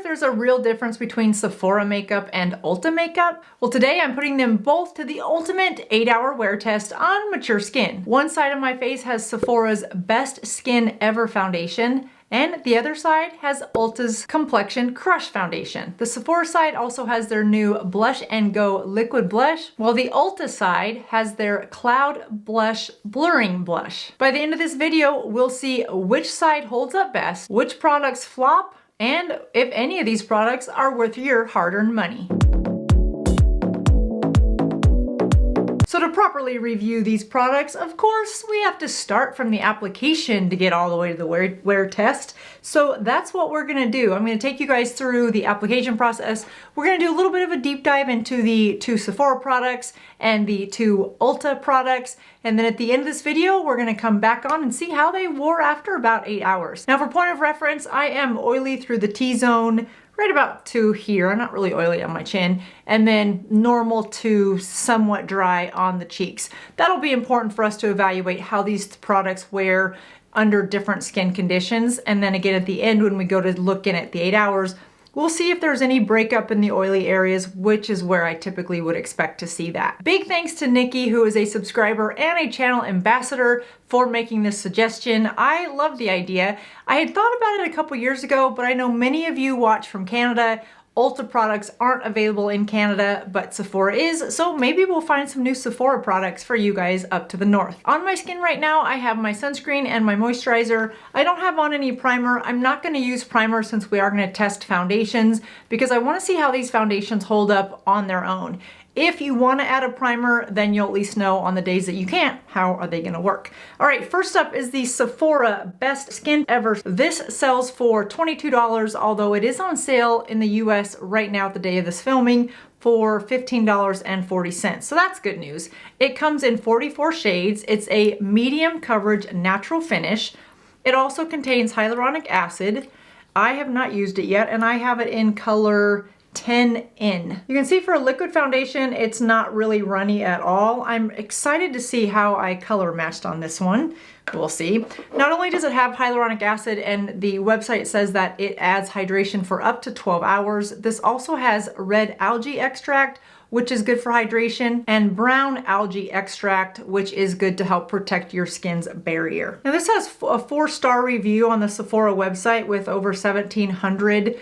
if there's a real difference between Sephora makeup and Ulta makeup? Well, today I'm putting them both to the ultimate 8-hour wear test on mature skin. One side of my face has Sephora's Best Skin Ever foundation, and the other side has Ulta's Complexion Crush foundation. The Sephora side also has their new Blush and Go liquid blush, while the Ulta side has their Cloud Blush Blurring Blush. By the end of this video, we'll see which side holds up best, which products flop, and if any of these products are worth your hard-earned money. So to properly review these products, of course, we have to start from the application to get all the way to the wear test. So that's what we're gonna do. I'm gonna take you guys through the application process. We're gonna do a little bit of a deep dive into the 2 Sephora products and the 2 Ulta products. And then at the end of this video, we're gonna come back on and see how they wore after about 8 hours. Now for point of reference, I am oily through the T-zone, right about to here. I'm not really oily on my chin, and then normal to somewhat dry on the cheeks. That'll be important for us to evaluate how these products wear under different skin conditions. And then again, at the end, when we go to look in at the 8 hours, we'll see if there's any breakup in the oily areas, which is where I typically would expect to see that. Big thanks to Nikki, who is a subscriber and a channel ambassador, for making this suggestion. I love the idea. I had thought about it a couple years ago, but I know many of you watch from Canada. Ulta products aren't available in Canada, but Sephora is, so maybe we'll find some new Sephora products for you guys up to the north. On my skin right now, I have my sunscreen and my moisturizer. I don't have on any primer. I'm not gonna use primer since we are gonna test foundations because I wanna see how these foundations hold up on their own. If you want to add a primer, then you'll at least know on the days that you can't, how are they going to work. All right, first up is the Sephora Best Skin Ever. This sells for $22, although it is on sale in the US right now at the day of this filming for $15.40. So that's good news. It comes in 44 shades. It's a medium coverage natural finish. It also contains hyaluronic acid. I have not used it yet, and I have it in color 10N. You can see for a liquid foundation, it's not really runny at all. I'm excited to see how I color matched on this one. We'll see. Not only does it have hyaluronic acid, and the website says that it adds hydration for up to 12 hours, this also has red algae extract, which is good for hydration, and brown algae extract, which is good to help protect your skin's barrier. Now this has a 4-star review on the Sephora website with over 1,700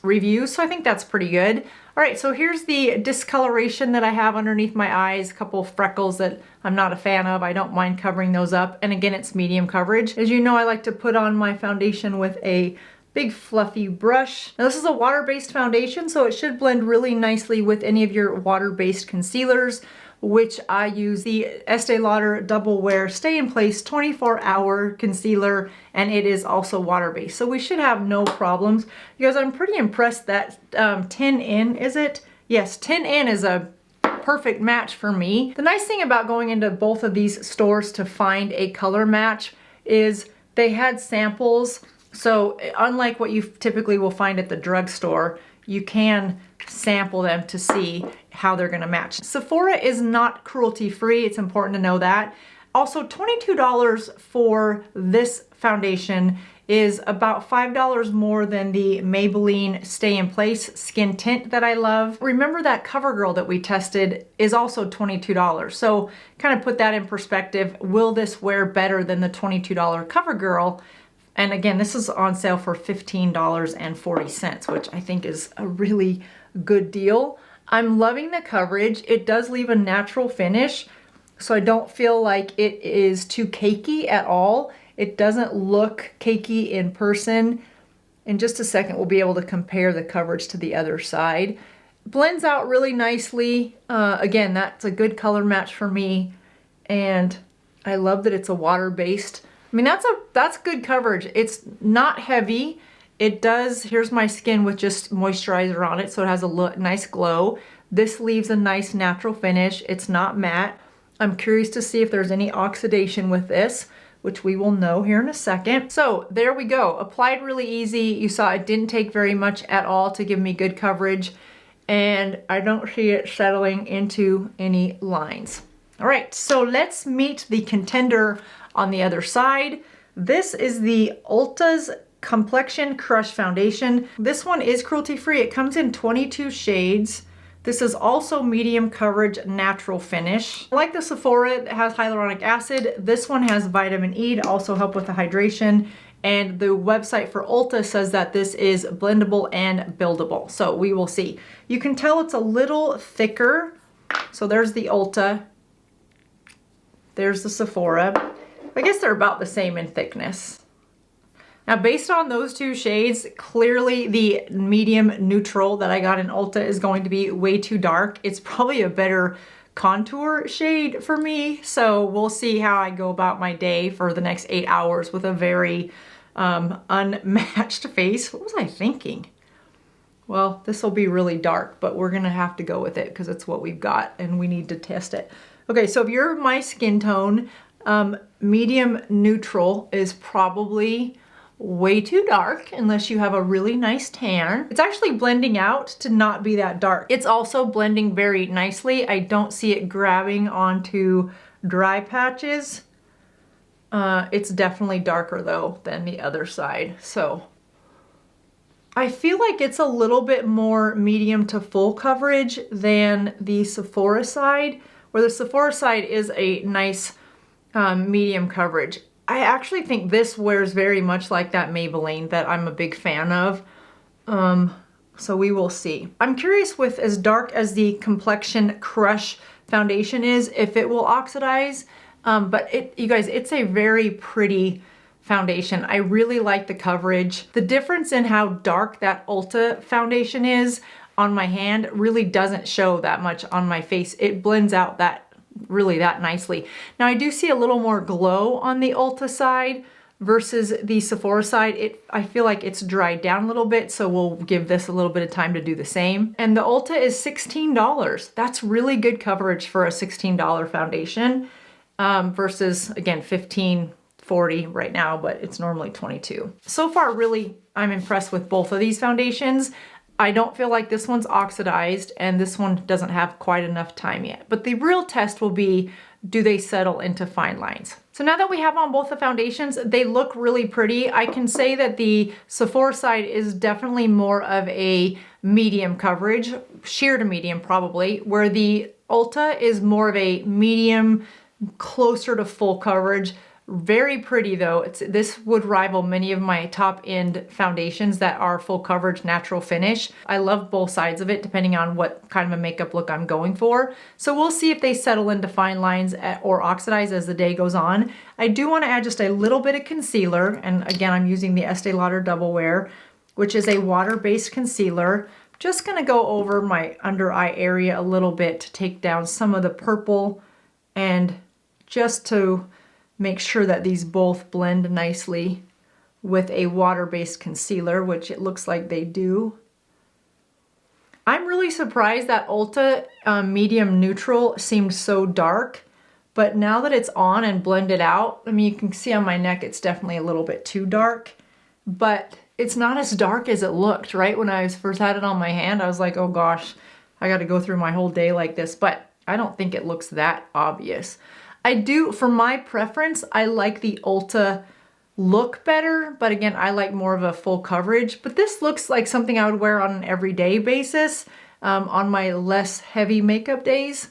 reviews, so I think that's pretty good. All right, so here's the discoloration that I have underneath my eyes, a couple of freckles that I'm not a fan of. I don't mind covering those up, and again, it's medium coverage. As you know, I like to put on my foundation with a big fluffy brush. Now this is a water-based foundation, so it should blend really nicely with any of your water-based concealers, which I use the Estee Lauder Double Wear Stay in Place 24-hour concealer, and it is also water-based. So we should have no problems. Because I'm pretty impressed that 10N, is it? Yes, 10N is a perfect match for me. The nice thing about going into both of these stores to find a color match is they had samples. So unlike what you typically will find at the drugstore, you can sample them to see how they're gonna match. Sephora is not cruelty-free, it's important to know that. Also, $22 for this foundation is about $5 more than the Maybelline Stay in Place Skin Tint that I love. Remember that CoverGirl that we tested is also $22. So kind of put that in perspective. Will this wear better than the $22 CoverGirl? And again, this is on sale for $15.40, which I think is a really good deal. I'm loving the coverage. It does leave a natural finish, so I don't feel like it is too cakey at all. It doesn't look cakey in person. In just a second, we'll be able to compare the coverage to the other side. Blends out really nicely. Again, that's a good color match for me. And I love that it's a water-based. I mean, that's good coverage. It's not heavy. It does, here's my skin with just moisturizer on it, so it has a nice glow. This leaves a nice natural finish. It's not matte. I'm curious to see if there's any oxidation with this, which we will know here in a second. So there we go. Applied really easy. You saw it didn't take very much at all to give me good coverage, and I don't see it settling into any lines. All right, so let's meet the contender on the other side. This is the Ulta's Complexion Crush Foundation. This one is cruelty-free. It comes in 22 shades. This is also medium coverage, natural finish. Like the Sephora, it has hyaluronic acid. This one has vitamin E to also help with the hydration. And the website for Ulta says that this is blendable and buildable. So we will see. You can tell it's a little thicker. So there's the Ulta. There's the Sephora. I guess they're about the same in thickness. Now, based on those two shades, clearly the medium neutral that I got in Ulta is going to be way too dark. It's probably a better contour shade for me. So we'll see how I go about my day for the next 8 hours with a very unmatched face. What was I thinking? Well, this will be really dark, but we're gonna have to go with it because it's what we've got and we need to test it. Okay, so if you're my skin tone, medium neutral is probably way too dark unless you have a really nice tan. It's actually blending out to not be that dark. It's also blending very nicely. I don't see it grabbing onto dry patches. It's definitely darker though than the other side. So I feel like it's a little bit more medium to full coverage than the Sephora side, where the Sephora side is a nice medium coverage. I actually think this wears very much like that Maybelline that I'm a big fan of. So we will see. I'm curious with as dark as the Complexion Crush Foundation is, if it will oxidize. But you guys, it's a very pretty foundation. I really like the coverage. The difference in how dark that Ulta foundation is on my hand really doesn't show that much on my face. It blends out really that nicely. Now I do see a little more glow on the Ulta side versus the Sephora side. I feel like it's dried down a little bit, so we'll give this a little bit of time to do the same. And the Ulta is $16. That's really good coverage for a $16 foundation. Versus again, $15.40 right now, but it's normally $22. So far, really, I'm impressed with both of these foundations. I don't feel like this one's oxidized and this one doesn't have quite enough time yet. But the real test will be, do they settle into fine lines? So now that we have on both the foundations, they look really pretty. I can say that the Sephora side is definitely more of a medium coverage, sheer to medium probably, where the Ulta is more of a medium, closer to full coverage. Very pretty though. This would rival many of my top end foundations that are full coverage natural finish. I love both sides of it depending on what kind of a makeup look I'm going for. So we'll see if they settle into fine lines or oxidize as the day goes on. I do want to add just a little bit of concealer, and again I'm using the Estee Lauder Double Wear, which is a water-based concealer. Just gonna go over my under eye area a little bit to take down some of the purple and just to make sure that these both blend nicely with a water-based concealer, which it looks like they do. I'm really surprised that Ulta Medium Neutral seemed so dark, but now that it's on and blended out, I mean, you can see on my neck it's definitely a little bit too dark, but it's not as dark as it looked, right? When I first had it on my hand, I was like, oh gosh, I gotta go through my whole day like this, but I don't think it looks that obvious. I do, for my preference, I like the Ulta look better, but again, I like more of a full coverage. But this looks like something I would wear on an everyday basis on my less heavy makeup days.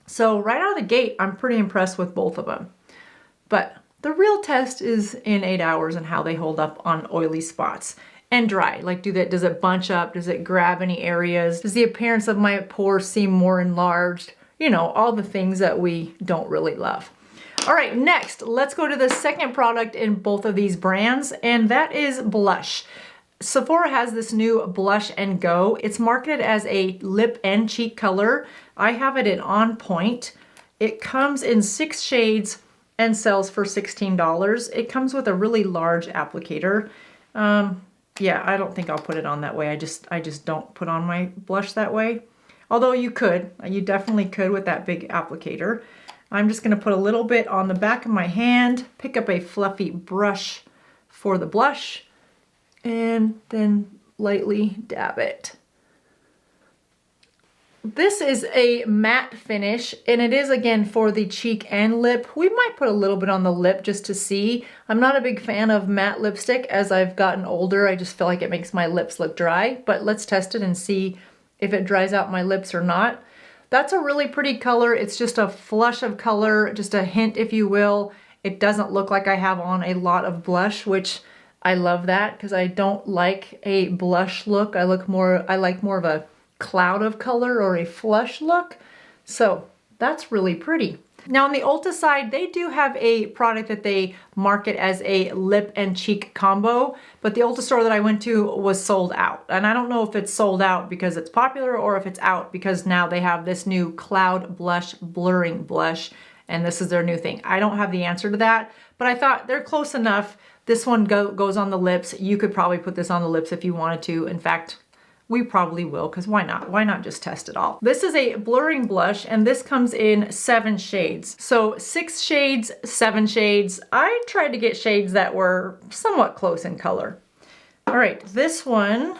So right out of the gate, I'm pretty impressed with both of them. But the real test is in 8 hours and how they hold up on oily spots and dry. Like, does it bunch up? Does it grab any areas? Does the appearance of my pores seem more enlarged? You know, all the things that we don't really love. All right, next, let's go to the second product in both of these brands, and that is blush. Sephora has this new Blush and Go. It's marketed as a lip and cheek color. I have it in On Point. It comes in 6 shades and sells for $16. It comes with a really large applicator. Yeah, I don't think I'll put it on that way. I just don't put on my blush that way. Although you definitely could with that big applicator. I'm just gonna put a little bit on the back of my hand, pick up a fluffy brush for the blush, and then lightly dab it. This is a matte finish, and it is again for the cheek and lip. We might put a little bit on the lip just to see. I'm not a big fan of matte lipstick as I've gotten older. I just feel like it makes my lips look dry, but let's test it and see if it dries out my lips or not. That's a really pretty color. It's just a flush of color, just a hint, if you will. It doesn't look like I have on a lot of blush, which I love that because I don't like a blush look. I like more of a cloud of color or a flush look. So that's really pretty. Now on the Ulta side, they do have a product that they market as a lip and cheek combo, but the Ulta store that I went to was sold out. And I don't know if it's sold out because it's popular or if it's out because now they have this new Cloud Blush Blurring Blush, and this is their new thing. I don't have the answer to that, but I thought they're close enough. This one goes on the lips. You could probably put this on the lips if you wanted to. In fact, we probably will, because why not? Why not just test it all? This is a blurring blush, and this comes in 7 shades. So 6 shades, 7 shades. I tried to get shades that were somewhat close in color. All right, this one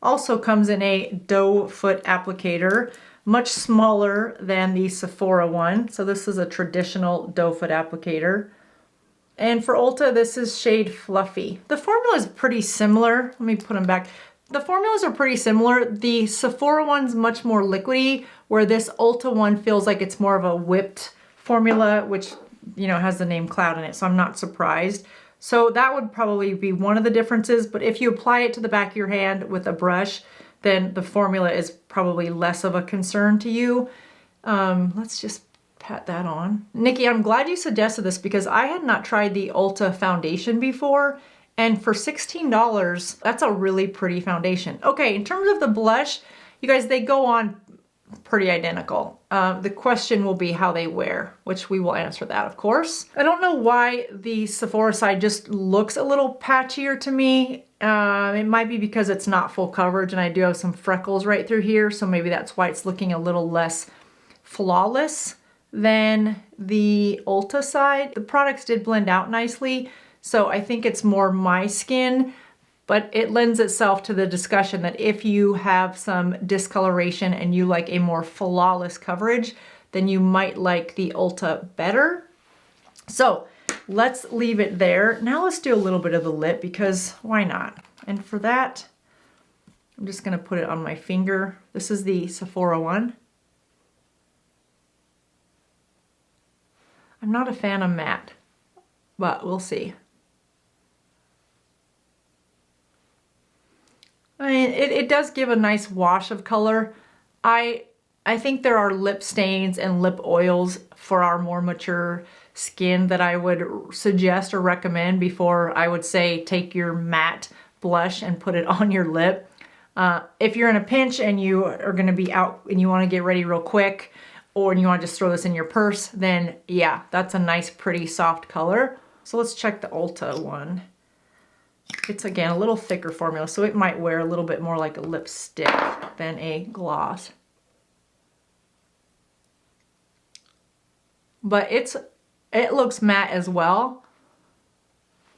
also comes in a doe foot applicator, much smaller than the Sephora one. So this is a traditional doe foot applicator. And for Ulta, this is shade Fluffy. The formula is pretty similar. Let me put them back. The formulas are pretty similar. The Sephora one's much more liquidy, where this Ulta one feels like it's more of a whipped formula, which, you know, has the name Cloud in it, so I'm not surprised. So that would probably be one of the differences, but if you apply it to the back of your hand with a brush, then the formula is probably less of a concern to you. Let's just pat that on. Nikki, I'm glad you suggested this because I had not tried the Ulta Foundation before. And for $16, that's a really pretty foundation. Okay, in terms of the blush, you guys, they go on pretty identical. The question will be how they wear, which we will answer that, of course. I don't know why the Sephora side just looks a little patchier to me. It might be because it's not full coverage and I do have some freckles right through here, so maybe that's why it's looking a little less flawless than the Ulta side. The products did blend out nicely, so I think it's more my skin, but it lends itself to the discussion that if you have some discoloration and you like a more flawless coverage, then you might like the Ulta better. So let's leave it there. Now let's do a little bit of the lip because why not? And for that, I'm just gonna put it on my finger. This is the Sephora one. I'm not a fan of matte, but we'll see. I mean, it does give a nice wash of color. I think there are lip stains and lip oils for our more mature skin that I would suggest or recommend before I would say take your matte blush and put it on your lip. If you're in a pinch and you are going to be out and you want to get ready real quick, or you want to just throw this in your purse, then yeah, that's a nice, pretty soft color. So let's check the Ulta one. It's again a little thicker formula, so it might wear a little bit more like a lipstick than a gloss. But it looks matte as well.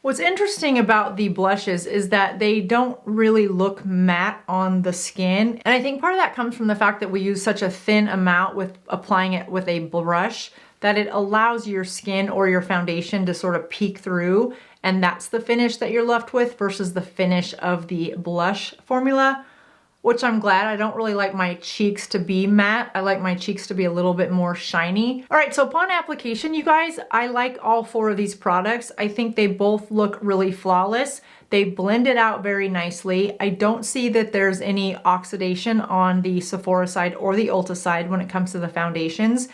What's interesting about the blushes is that they don't really look matte on the skin. And I think part of that comes from the fact that we use such a thin amount with applying it with a brush that it allows your skin or your foundation to sort of peek through, and that's the finish that you're left with versus the finish of the blush formula, which I'm glad. I don't really like my cheeks to be matte. I like my cheeks to be a little bit more shiny. All right, so upon application, you guys, I like all 4 of these products. I think they both look really flawless. They blend it out very nicely. I don't see that there's any oxidation on the Sephora side or the Ulta side when it comes to the foundations.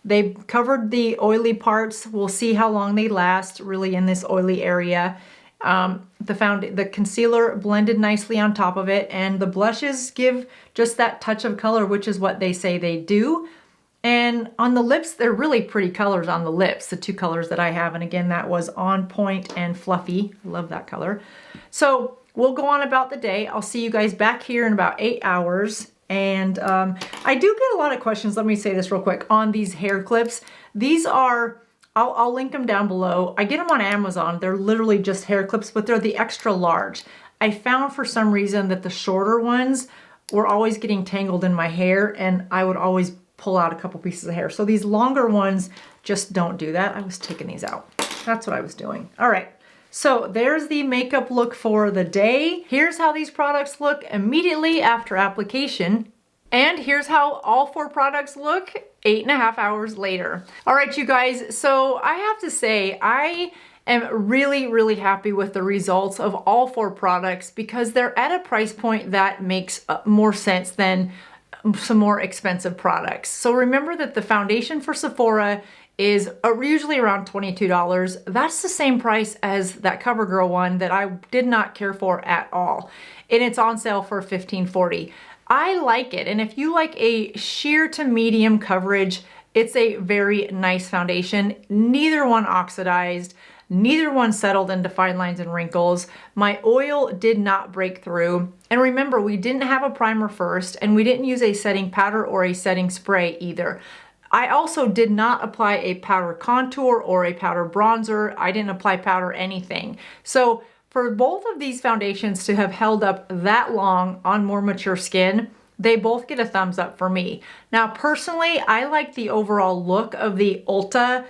They've covered the oily parts. We'll see how long they last really in this oily area. The concealer blended nicely on top of it, and the blushes give just that touch of color, which is what they say they do. And on the lips, they're really pretty colors on the lips, the 2 colors that I have. And again, that was On Point and Fluffy. Love that color. So we'll go on about the day. I'll see you guys back here in about 8 hours. And I do get a lot of questions, let me say this real quick, on these hair clips. These are, I'll link them down below. I get them on Amazon. They're literally just hair clips, but they're the extra large. I found for some reason that the shorter ones were always getting tangled in my hair, and I would always pull out a couple pieces of hair. So these longer ones just don't do that. I was taking these out. That's what I was doing. All right. So there's the makeup look for the day. Here's how these products look immediately after application. And here's how all 4 products look 8.5 hours later. All right, you guys. So I have to say, I am really, really happy with the results of all 4 products because they're at a price point that makes more sense than some more expensive products. So remember that the foundation for Sephora is usually around $22. That's the same price as that CoverGirl one that I did not care for at all. And it's on sale for $15.40. I like it. And if you like a sheer to medium coverage, it's a very nice foundation. Neither one oxidized. Neither one settled into fine lines and wrinkles. My oil did not break through. And remember, we didn't have a primer first, and we didn't use a setting powder or a setting spray either. I also did not apply a powder contour or a powder bronzer. I didn't apply powder anything. So for both of these foundations to have held up that long on more mature skin, they both get a thumbs up for me. Now, personally, I like the overall look of the Ulta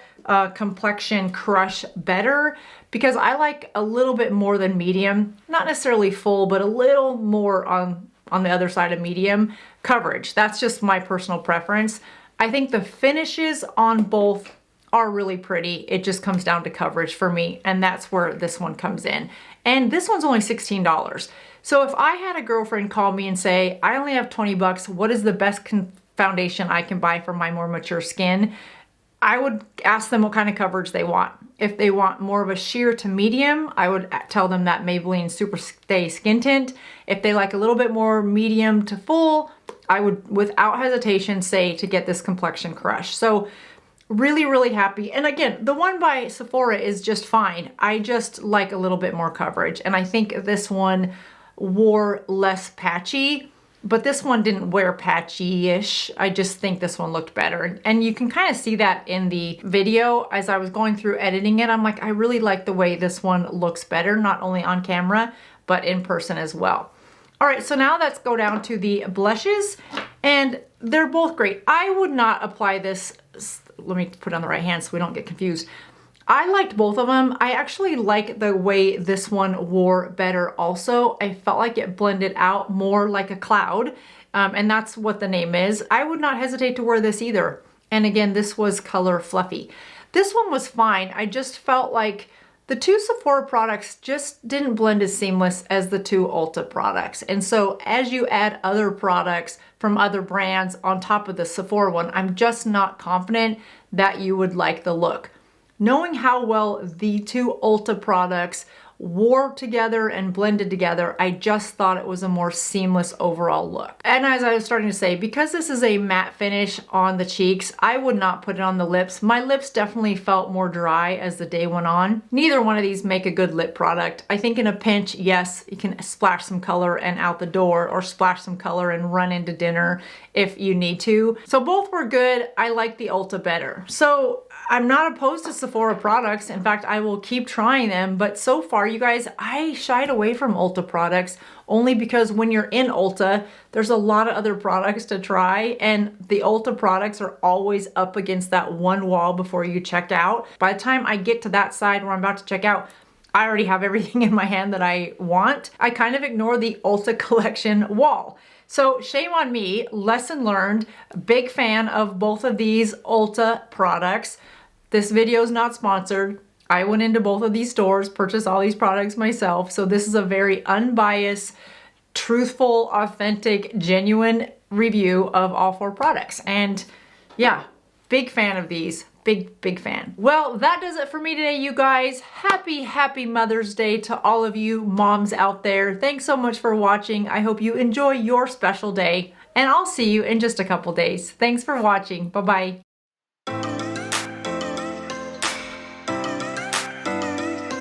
Complexion Crush better because I like a little bit more than medium, not necessarily full, but a little more on the other side of medium coverage. That's just my personal preference. I think the finishes on both are really pretty. It just comes down to coverage for me, and that's where this one comes in. And this one's only $16. So if I had a girlfriend call me and say, I only have 20 bucks, what is the best foundation I can buy for my more mature skin? I would ask them what kind of coverage they want. If they want more of a sheer to medium, I would tell them that Maybelline Super Stay Skin Tint. If they like a little bit more medium to full, I would, without hesitation, say to get this Complexion Crush. So really, really happy. And again, the one by Sephora is just fine. I just like a little bit more coverage. And I think this one wore less patchy, but this one didn't wear patchy-ish. I just think this one looked better. And you can kind of see that in the video as I was going through editing it. I'm like, I really like the way this one looks better, not only on camera, but in person as well. All right, so now let's go down to the blushes, and they're both great. I would not apply this, let me put it on the right hand so we don't get confused. I liked both of them. I actually like the way this one wore better also. I felt like it blended out more like a cloud, and that's what the name is. I would not hesitate to wear this either. And again, this was Color Fluffy. This one was fine. I just felt like the 2 Sephora products just didn't blend as seamless as the 2 Ulta products. And so as you add other products from other brands on top of the Sephora one, I'm just not confident that you would like the look. Knowing how well the 2 Ulta products wore together and blended together, I just thought it was a more seamless overall look. And as I was starting to say, because this is a matte finish on the cheeks, I would not put it on the lips. My lips definitely felt more dry as the day went on. Neither one of these make a good lip product. I think in a pinch, yes, you can splash some color and out the door, or splash some color and run into dinner if you need to. So both were good. I like the Ulta better. So I'm not opposed to Sephora products. In fact, I will keep trying them, but so far, you guys, I shied away from Ulta products only because when you're in Ulta, there's a lot of other products to try, and the Ulta products are always up against that one wall before you check out. By the time I get to that side where I'm about to check out, I already have everything in my hand that I want. I kind of ignore the Ulta collection wall. So shame on me, lesson learned. Big fan of both of these Ulta products. This video is not sponsored. I went into both of these stores, purchased all these products myself. So this is a very unbiased, truthful, authentic, genuine review of all 4 products. And yeah, big fan of these. Big fan. Well, that does it for me today, you guys. Happy Mother's Day to all of you moms out there. Thanks so much for watching. I hope you enjoy your special day, and I'll see you in just a couple days. Thanks for watching. Bye-bye.